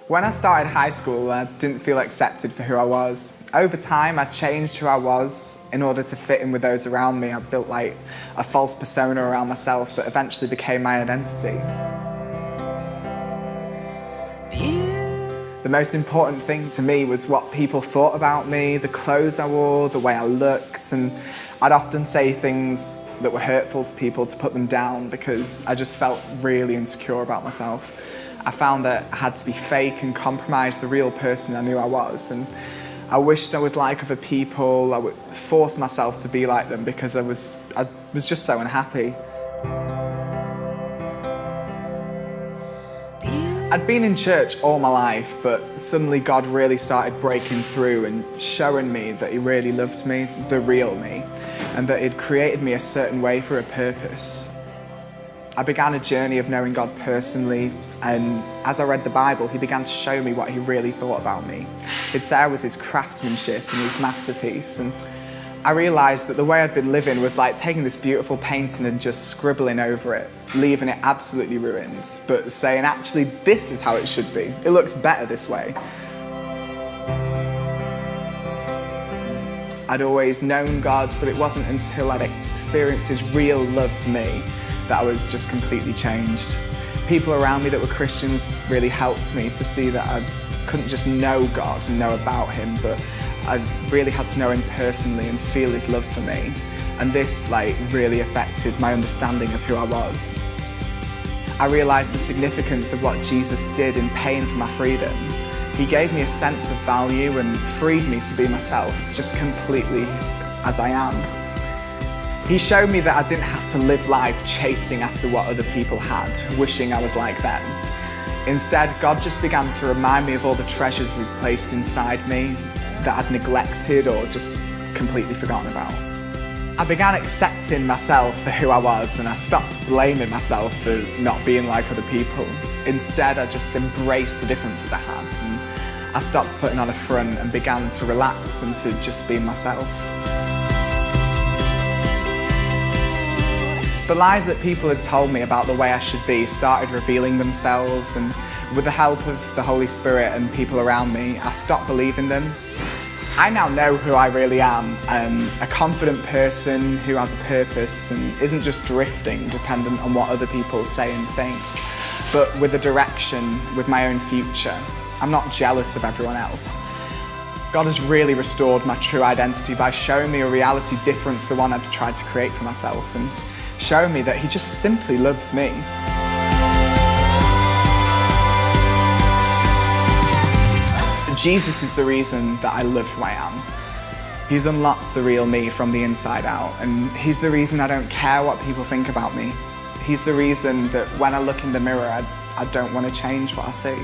When I started high school, I didn't feel accepted for who I was. Over time, I changed who I was in order to fit in with those around me. I built like a false persona around myself that eventually became my identity. The most important thing to me was what people thought about me, the clothes I wore, the way I looked, and I'd often say things that were hurtful to people to put them down because I just felt really insecure about myself. I found that I had to be fake and compromise the real person I knew I was, and I wished I was like other people. I would force myself to be like them because I was just so unhappy. I'd been in church all my life, but suddenly God really started breaking through and showing me that He really loved me, the real me, and that He'd created me a certain way for a purpose. I began a journey of knowing God personally, and as I read the Bible, He began to show me what He really thought about me. He'd say I was His craftsmanship and His masterpiece, and I realised that the way I'd been living was like taking this beautiful painting and just scribbling over it, leaving it absolutely ruined, but saying, actually, this is how it should be. It looks better this way. I'd always known God, but it wasn't until I'd experienced His real love for me that I was just completely changed. People around me that were Christians really helped me to see that I couldn't just know God and know about Him, but I really had to know Him personally and feel His love for me. And this really affected my understanding of who I was. I realised the significance of what Jesus did in paying for my freedom. He gave me a sense of value and freed me to be myself, just completely as I am. He showed me that I didn't have to live life chasing after what other people had, wishing I was like them. Instead, God just began to remind me of all the treasures He'd placed inside me that I'd neglected or just completely forgotten about. I began accepting myself for who I was, and I stopped blaming myself for not being like other people. Instead, I just embraced the differences I had, and I stopped putting on a front and began to relax and to just be myself. The lies that people had told me about the way I should be started revealing themselves, and with the help of the Holy Spirit and people around me, I stopped believing them. I now know who I really am, a confident person who has a purpose and isn't just drifting dependent on what other people say and think, but with a direction, with my own future. I'm not jealous of everyone else. God has really restored my true identity by showing me a reality different to the one I'd tried to create for myself, and showing me that He just simply loves me. Jesus is the reason that I love who I am. He's unlocked the real me from the inside out, and He's the reason I don't care what people think about me. He's the reason that when I look in the mirror, I don't want to change what I see.